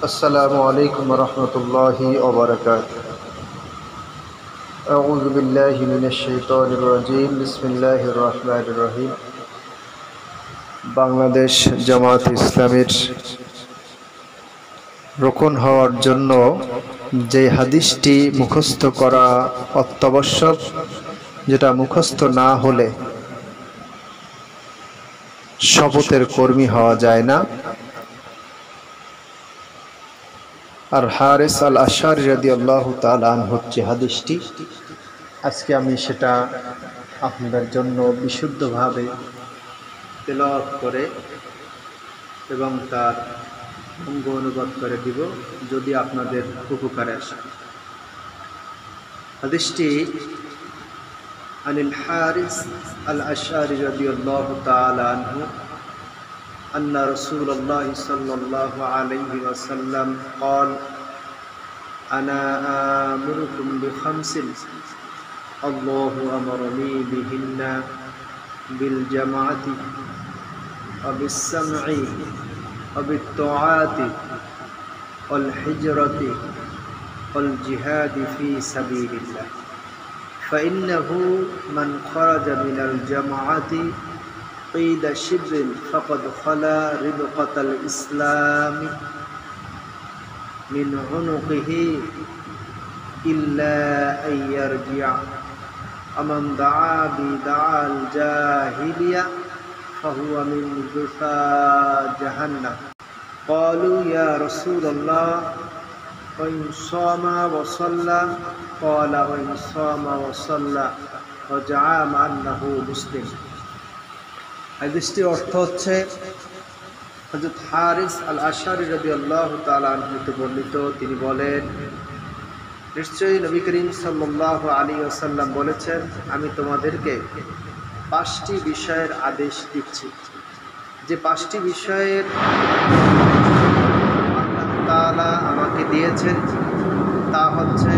আসসালামু আলাইকুম রহমতুল্লাহি ওয়া বারাকাতুহু। আউযু বিল্লাহি মিনাশ শাইতানির রাজীম। বিসমিল্লাহির রহমানির রহিম। বাংলাদেশ জামাত ইসলামীর রুকন হওয়ার জন্য যে হাদিসটি মুখস্থ করা অত্যাবশ্যক, যেটা মুখস্থ না হলে শপথের কর্মী হওয়া যায় না, আর হারিস আল আশআরী রাদিয়াল্লাহু তাআলা আনহু হচ্ছে হাদিসটি। আজকে আমি সেটা আপনাদের জন্য বিশুদ্ধভাবে তেলাওয়াত করে এবং তার অঙ্গ অনুবাদ করে দিব, যদি আপনাদের উপকারে আসে। হাদিসটি আনিল হারিস আল আশআরী রাদিয়াল্লাহু তাআলা আনহু আন্না রাসূলুল্লাহ সাল্লাল্লাহু আলাইহি ওয়াসাল্লাম قال أنا آمركم بخمس الله أمرني بهن بالجماعة وبالسمع وبالطاعة والحجرة والجهاد في سبيل الله فإنه من خرج من الجماعة قيد شبر فقد خلا ربقة الإسلام من عنقه إلا أن يرجع ومن دعا بدعاء الجاهلية فهو من غثاء جهنم. قالوا يا رسول الله وإن صام وصلى؟ قال وإن صام وصلى وزعم أنه مسلم. হাদিসটির অর্থ হচ্ছে, হযরত হারিস আল আশআরী রাদিয়াল্লাহু তাআলা আনহু হতে বর্ণিত, তিনি বলেন, নিশ্চয়ই নবী করিম সাল্লাল্লাহু আলাইহি ওয়াসাল্লাম বলেছেন, আমি তোমাদেরকে 5টি বিষয়ের আদেশ দিচ্ছি। যে 5টি বিষয়ের আল্লাহ তাআলা আমাকে দিয়েছেন তা হচ্ছে,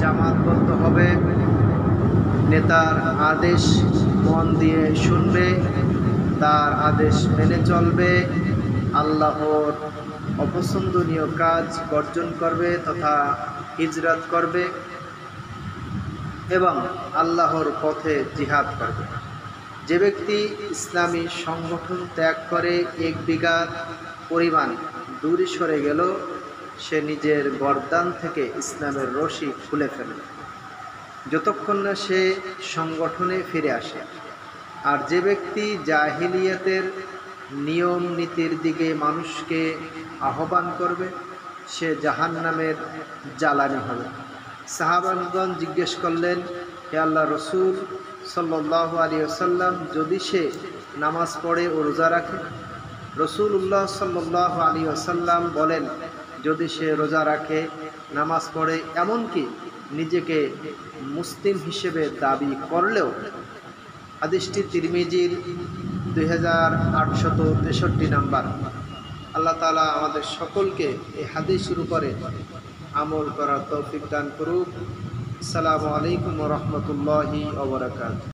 জামাতবদ্ধ হবে, নেতার আদেশ মন দিয়ে শুনবে, তার আদেশ মেনে চলবে, আল্লাহর অপছন্দনীয় কাজ বর্জন করবে তথা হিজরত করবে এবং আল্লাহর পথে জিহাদ করবে। যে ব্যক্তি ইসলামী সংগঠন ত্যাগ করে 1 বিঘা পরিমাণ দূরে সরে গেল, সে নিজের গর্দান থেকে ইসলামের রশি খুলে ফেলবে যতক্ষণ না সে সংগঠনে ফিরে আসে। আর যে ব্যক্তি জাহিলিয়াতের নিয়ম নীতির দিকে মানুষকে আহ্বান করবে, সে জাহান্নামের জ্বালানি হবে। সাহাবাগণ জিজ্ঞেস করলেন, হে আল্লাহ রসুল সাল্লাল্লাহু আলাইহি ওয়াসাল্লাম, যদি সে নামাজ পড়ে ও রোজা রাখে? রাসূলুল্লাহ সাল্লাল্লাহু আলাইহি ওয়াসাল্লাম বলেন, যদি সে রোজা রাখে, নামাজ পড়ে, এমনকি নিজেকে মুসলিম হিসেবে দাবি করলেও। হাদিসটি তিরমিজির 2863 নাম্বার। আল্লাহ তাআলা আমাদের সকলকে এই হাদিসের উপরে আমল করার তৌফিক দান করুক। আসসালামু আলাইকুম ওয়া রাহমাতুল্লাহি ওয়া বারাকাতুহু।